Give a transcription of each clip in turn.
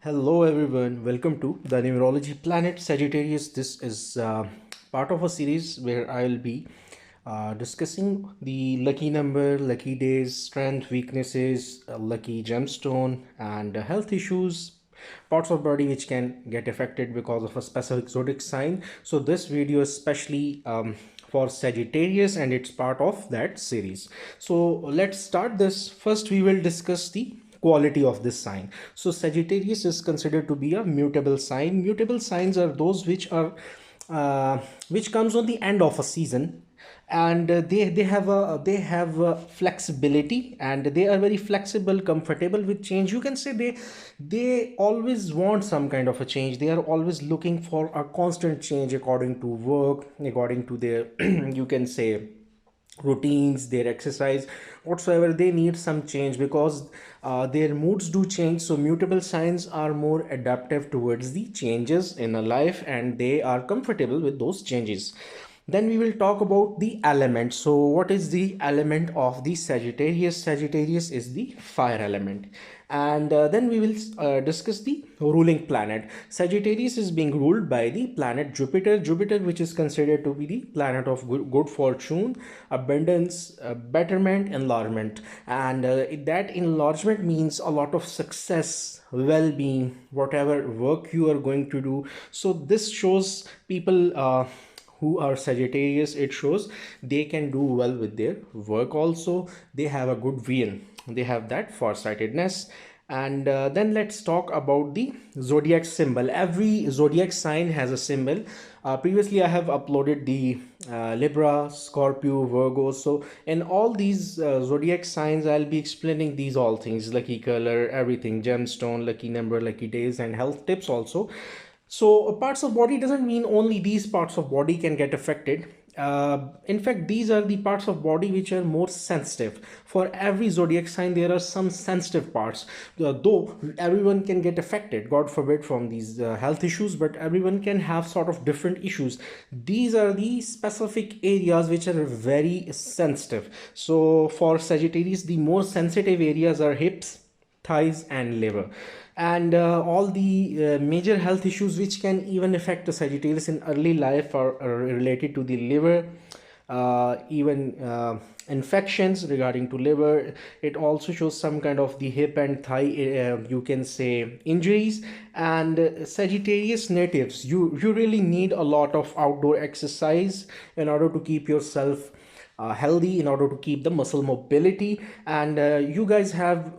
Hello everyone, welcome to the numerology planet Sagittarius. This is part of a series where I'll be discussing the lucky number, lucky days, strength, weaknesses, lucky gemstone, and health issues, parts of body which can get affected because of a specific zodiac sign. So this video is especially for Sagittarius and it's part of that series. So let's start this. First we will discuss the quality of this sign. So Sagittarius is considered to be a mutable sign. Mutable signs are those which comes on the end of a season, and they have flexibility, and they are very flexible, comfortable with change. You can say they always want some kind of a change. They are always looking for a constant change according to work, according to their you can say routines, their exercise, whatsoever. They need some change because their moods do change. So mutable signs are more adaptive towards the changes in a life, and they are comfortable with those changes. Then we will talk about the element. So what is the element of the Sagittarius? Sagittarius is the fire element. And then we will discuss the ruling planet. Sagittarius is being ruled by the planet Jupiter, which is considered to be the planet of good fortune, abundance, betterment, enlargement. And that enlargement means a lot of success, well-being, whatever work you are going to do. So this shows people who are Sagittarius. It shows they can do well with their work also. They have a good vision, they have that farsightedness. And then let's talk about the zodiac symbol. Every zodiac sign has a symbol. Previously I have uploaded the Libra, Scorpio, Virgo. So in all these zodiac signs I'll be explaining these all things: lucky color, everything, gemstone, lucky number, lucky days, and health tips also. So parts of body doesn't mean only these parts of body can get affected. In fact, these are the parts of body which are more sensitive. For every zodiac sign there are some sensitive parts. Though everyone can get affected, god forbid, from these health issues, but everyone can have sort of different issues. These are the specific areas which are very sensitive. So for Sagittarius, the more sensitive areas are hips, thighs, and liver. And all the major health issues which can even affect the Sagittarius in early life are related to the liver. Even infections regarding to liver. It also shows some kind of the hip and thigh you can say injuries. And Sagittarius natives, you really need a lot of outdoor exercise in order to keep yourself healthy, in order to keep the muscle mobility. And you guys have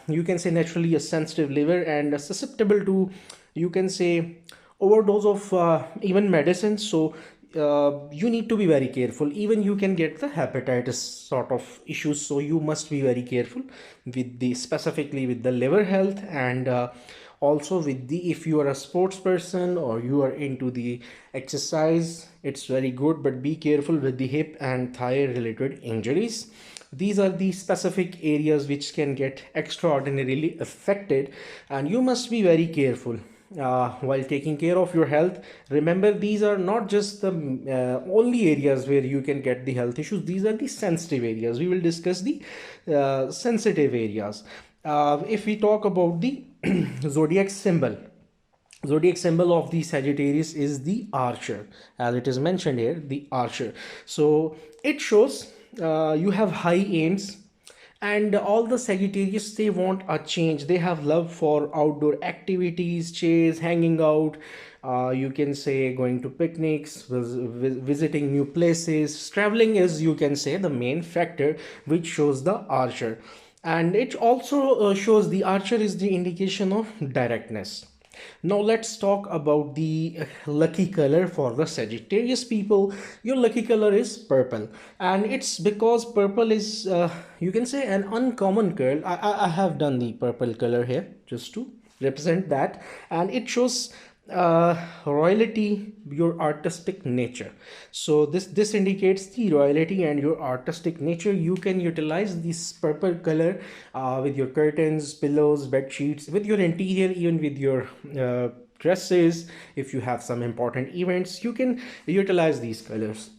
you can say naturally a sensitive liver and susceptible to, you can say, overdose of even medicines. So you need to be very careful. Even you can get the hepatitis sort of issues, so you must be very careful with the, specifically with the liver health. And also with the, if you are a sports person or you are into the exercise, it's very good, but be careful with the hip and thigh related injuries. These are the specific areas which can get extraordinarily affected, and you must be very careful while taking care of your health. Remember, these are not just the only areas where you can get the health issues. These are the sensitive areas. We will discuss the sensitive areas. If we talk about the zodiac symbol, zodiac symbol of the Sagittarius is the archer, as it is mentioned here, the archer. So it shows you have high aims. And all the Sagittarius, they want a change. They have love for outdoor activities, chase, hanging out, you can say going to picnics, visiting new places. Traveling is, you can say, the main factor which shows the archer. And it also shows the archer is the indication of directness. Now let's talk about the lucky color for the Sagittarius people. Your lucky color is purple, and it's because purple is you can say an uncommon color. I have done the purple color here just to represent that, and it shows royalty, your artistic nature. So this indicates the royalty and your artistic nature. You can utilize this purple color with your curtains, pillows, bed sheets, with your interior, even with your dresses. If you have some important events, you can utilize these colors.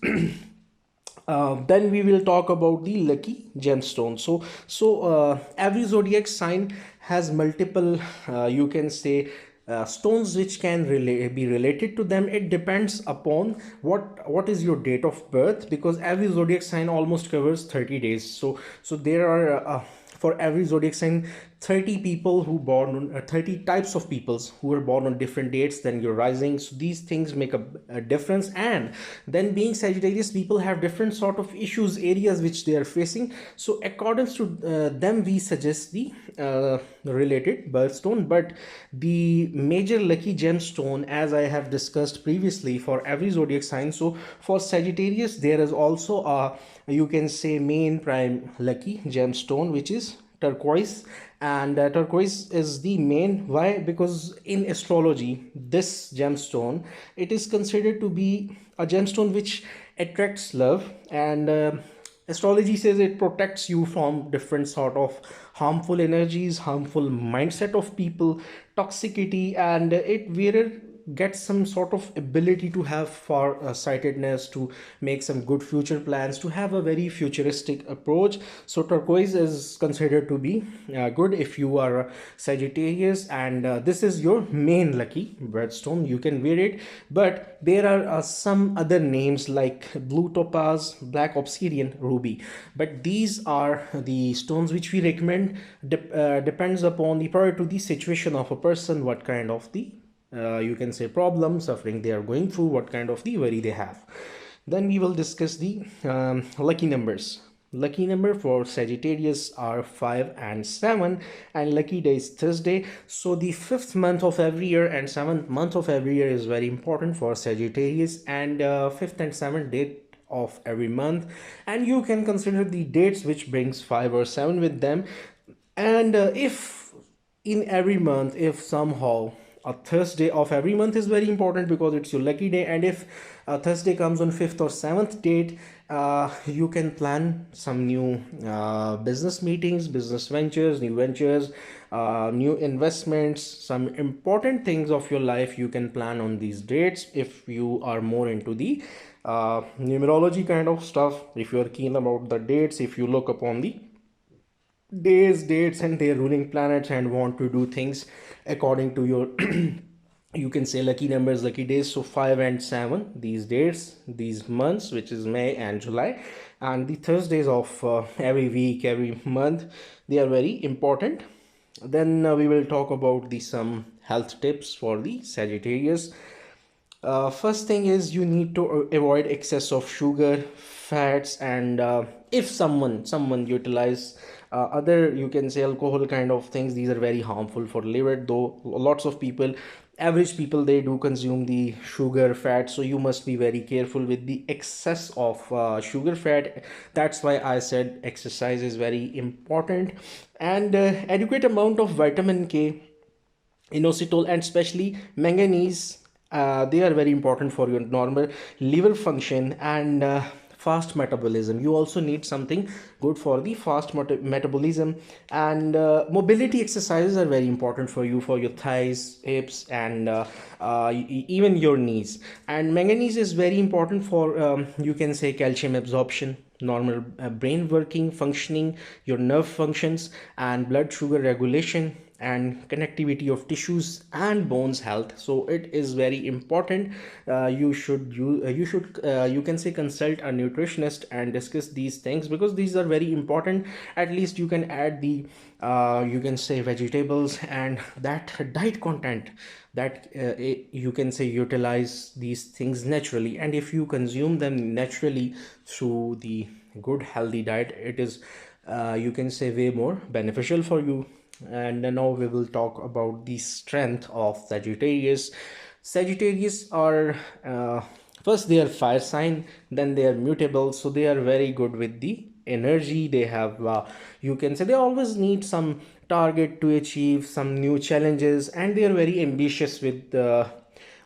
Then we will talk about the lucky gemstone. So every zodiac sign has multiple, you can say, stones which can be related to them. It depends upon what is your date of birth, because every zodiac sign almost covers 30 days. So there are for every zodiac sign 30 people who born on 30 types of peoples who are born on different dates than your rising. So these things make a difference. And then being Sagittarius, people have different sort of issues, areas which they are facing. So according to them, we suggest the related birthstone. But the major lucky gemstone, as I have discussed previously, for every zodiac sign. So for Sagittarius, there is also a, you can say, main prime lucky gemstone, which is turquoise. And turquoise is the main. Why? Because in astrology, this gemstone, it is considered to be a gemstone which attracts love. And astrology says it protects you from different sort of harmful energies, harmful mindset of people, toxicity. And it wearer get some sort of ability to have far sightedness, to make some good future plans, to have a very futuristic approach. So turquoise is considered to be good if you are a Sagittarius, and this is your main lucky birthstone. You can wear it. But there are some other names like blue topaz, black obsidian, ruby. But these are the stones which we recommend. Depends upon the prior to the situation of a person, what kind of the you can say problem, suffering they are going through, what kind of the worry they have. Then we will discuss the lucky numbers. Lucky number for Sagittarius are 5 and 7, and lucky day is Thursday. So the 5th month of every year and 7th month of every year is very important for Sagittarius, and 5th and 7th date of every month. And you can consider the dates which brings 5 or 7 with them. And if in every month, if somehow a Thursday of every month is very important, because it's your lucky day. And if a Thursday comes on 5th or 7th date, you can plan some new business meetings, business ventures, new ventures, new investments, some important things of your life you can plan on these dates. If you are more into the numerology kind of stuff, if you are keen about the dates, if you look upon the dates and their ruling planets, and want to do things according to your you can say lucky numbers, lucky days. So 5 and 7, these dates, these months, which is May and July, and the Thursdays of every week, every month, they are very important. Then we will talk about the some health tips for the Sagittarius. First thing is, you need to avoid excess of sugar, fats, and if someone utilize other, you can say, alcohol kind of things, these are very harmful for liver. Though lots of people, average people, they do consume the sugar, fat. So you must be very careful with the excess of sugar, fat. That's why I said exercise is very important. And adequate amount of vitamin K, inositol, and especially manganese, they are very important for your normal liver function and fast metabolism. You also need something good for the fast metabolism. And mobility exercises are very important for you, for your thighs, hips, and even your knees. And manganese is very important for you can say calcium absorption, normal brain working, functioning, your nerve functions, and blood sugar regulation, and connectivity of tissues and bones health. So it is very important. You can say consult a nutritionist and discuss these things, because these are very important. At least you can add the you can say vegetables and that diet content, that you can say utilize these things naturally. And if you consume them naturally through the good healthy diet, it is you can say way more beneficial for you. And now we will talk about the strength of Sagittarius. Sagittarius are first, they are fire sign, then they are mutable. So they are very good with the energy. They have you can say, they always need some target to achieve, some new challenges, and they are very ambitious with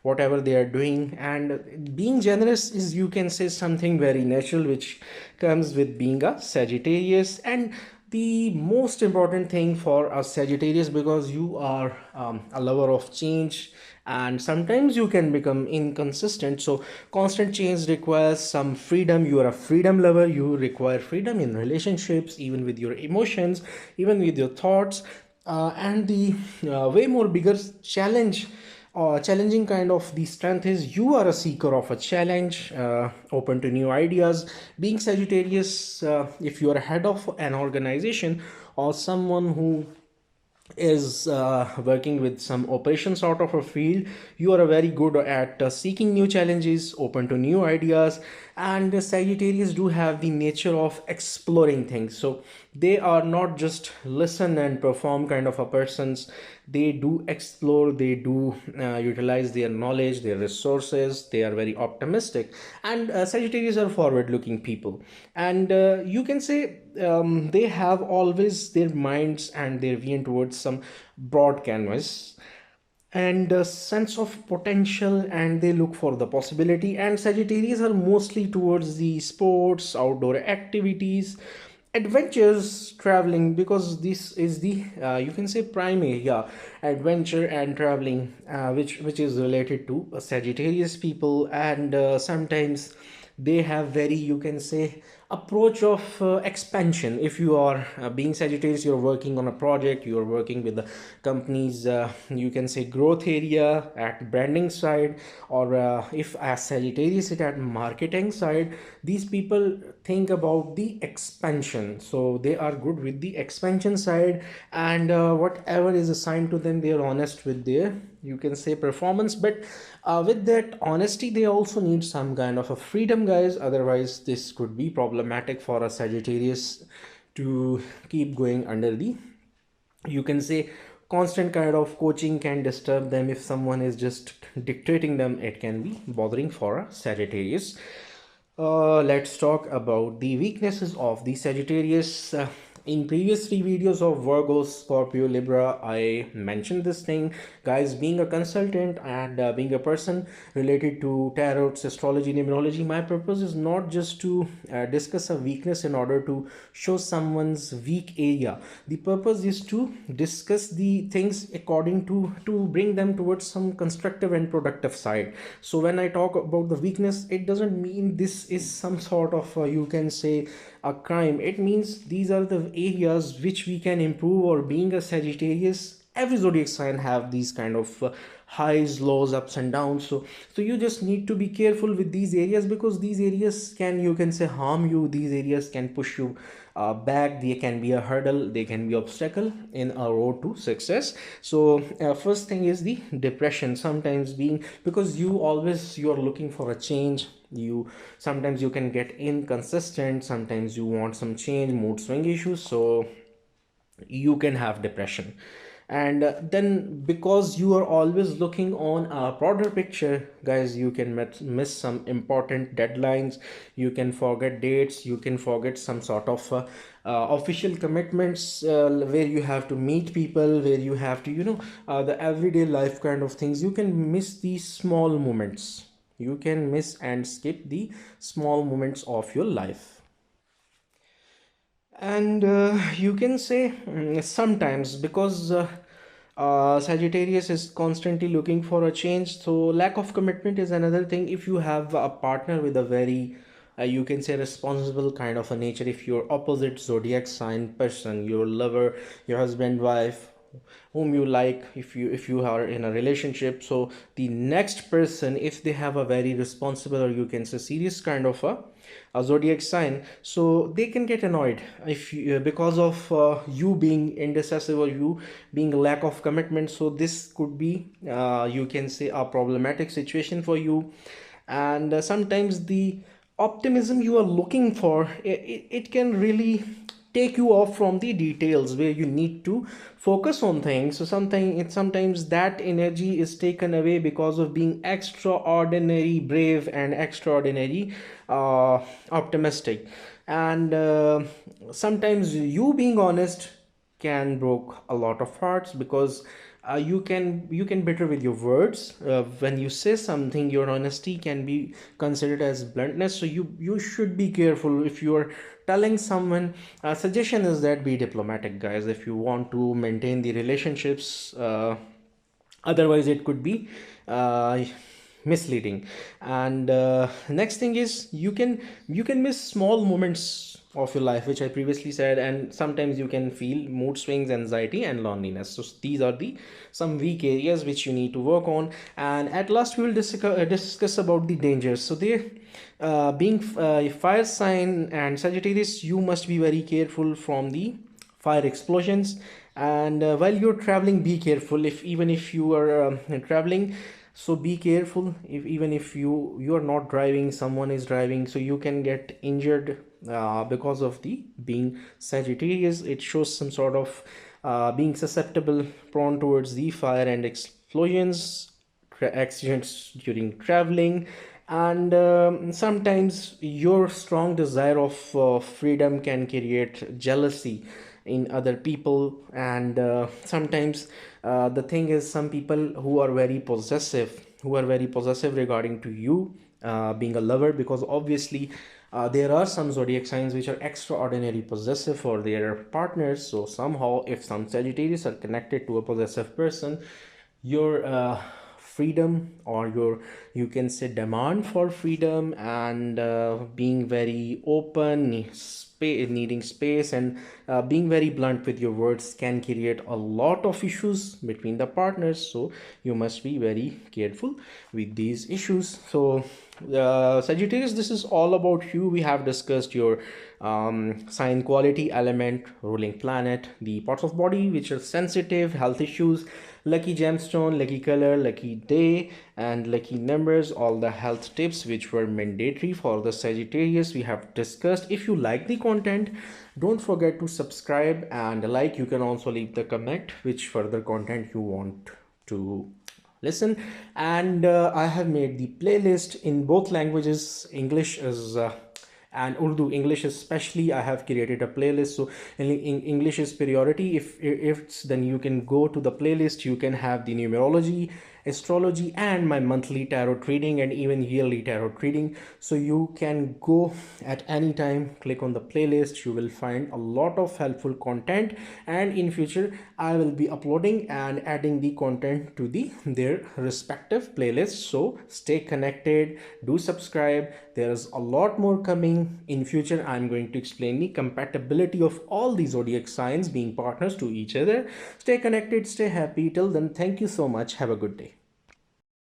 whatever they are doing. And being generous is, you can say, something very natural which comes with being a Sagittarius. And the most important thing for a Sagittarius, because you are a lover of change, and sometimes you can become inconsistent. So constant change requires some freedom. You are a freedom lover. You require freedom in relationships, even with your emotions, even with your thoughts. And the way more bigger challenging kind of the strength is you are a seeker of a challenge, open to new ideas. Being Sagittarius, if you are head of an organization or someone who is working with some operations out of a field, you are very good at seeking new challenges, open to new ideas. And Sagittarius do have the nature of exploring things, so they are not just listen and perform kind of a persons. They do explore, they do utilize their knowledge, their resources. They are very optimistic, and Sagittarius are forward looking people. And you can say they have always their minds and their vision towards some broad canvas and a sense of potential, and they look for the possibility. And Sagittarius are mostly towards the sports, outdoor activities, adventures, traveling, because this is the you can say prime area, adventure and traveling, which is related to Sagittarius people. And sometimes they have very, you can say, approach of expansion. If you are being Sagittarius, you're working on a project, you're working with the company's you can say growth area at branding side, or if as Sagittarius it at marketing side, these people think about the expansion, so they are good with the expansion side. And whatever is assigned to them, they are honest with their, you can say, performance. But with that honesty, they also need some kind of a freedom, guys. Otherwise this could be problematic for a Sagittarius to keep going under the, you can say, constant kind of coaching can disturb them. If someone is just dictating them, it can be bothering for a Sagittarius. Let's talk about the weaknesses of the Sagittarius. In previous three videos of Virgo, Scorpio, Libra, I mentioned this thing, guys. Being a consultant and being a person related to tarot, astrology, numerology, my purpose is not just to discuss a weakness in order to show someone's weak area. The purpose is to discuss the things according to bring them towards some constructive and productive side. So when I talk about the weakness, it doesn't mean this is some sort of you can say a crime. It means these are the areas which we can improve. Or being a Sagittarius, every zodiac sign have these kind of highs, lows, ups and downs. So you just need to be careful with these areas, because these areas can, you can say, harm you. These areas can push you back. They can be a hurdle, they can be obstacle in a road to success. So first thing is the depression. Sometimes being, because you always, you are looking for a change, you sometimes you can get inconsistent, sometimes you want some change, mood swing issues, so you can have depression. And then because you are always looking on a broader picture, guys, you can miss some important deadlines, you can forget dates, you can forget some sort of official commitments where you have to meet people, where you have to, the everyday life kind of things. You can miss these small moments, you can miss and skip the small moments of your life. And you can say sometimes, because Sagittarius is constantly looking for a change, so lack of commitment is another thing. If you have a partner with a very you can say responsible kind of a nature, if your opposite zodiac sign person, your lover, your husband, wife, whom you like, if you are in a relationship, so the next person, if they have a very responsible, or you can say serious kind of a zodiac sign, so they can get annoyed if you, because of you being indecisive, or you being lack of commitment. So this could be you can say a problematic situation for you. And sometimes the optimism you are looking for, it can really take you off from the details where you need to focus on things. So sometimes that energy is taken away because of being extraordinary brave and extraordinary optimistic. And sometimes you being honest can broke a lot of hearts, because you can better with your words. When you say something, your honesty can be considered as bluntness, so you should be careful if you are telling someone. Suggestion is that be diplomatic, guys, if you want to maintain the relationships. Otherwise it could be uh, misleading. And next thing is, you can miss small moments of your life, which I previously said, and sometimes you can feel mood swings, anxiety, and loneliness. So these are the some weak areas which you need to work on. And at last, we will discuss about the dangers. So they being fire sign and Sagittarius, you must be very careful from the fire explosions. And while you're traveling, be careful. If even if you are traveling, so be careful. If even if you are not driving, someone is driving, so you can get injured because of the being Sagittarius. It shows some sort of being susceptible, prone towards the fire and explosions, accidents during traveling. And sometimes your strong desire of freedom can create jealousy in other people. And sometimes the thing is, some people who are very possessive regarding to you being a lover, because obviously there are some zodiac signs which are extraordinary possessive for their partners. So somehow, if some Sagittarius are connected to a possessive person, your freedom, or your, you can say, demand for freedom, and being very open, needing space, and being very blunt with your words can create a lot of issues between the partners. So you must be very careful with these issues. So Sagittarius, this is all about you. We have discussed your sign, quality, element, ruling planet, the parts of body which are sensitive, health issues, lucky gemstone, lucky color, lucky day, and lucky numbers, all the health tips which were mandatory for the Sagittarius we have discussed. If you like the content, don't forget to subscribe and like. You can also leave the comment which further content you want to listen. And I have made the playlist in both languages. English is and Urdu. English especially, I have created a playlist. So in English is priority. If it's, then you can go to the playlist. You can have the numerology, astrology, and my monthly tarot reading, and even yearly tarot reading. So you can go at any time, click on the playlist. You will find a lot of helpful content, and in future I will be uploading and adding the content to their respective playlists. So stay connected, do subscribe. There's a lot more coming in future. I'm going to explain the compatibility of all the zodiac signs being partners to each other. Stay connected, stay happy. Till then, thank you so much. Have a good day.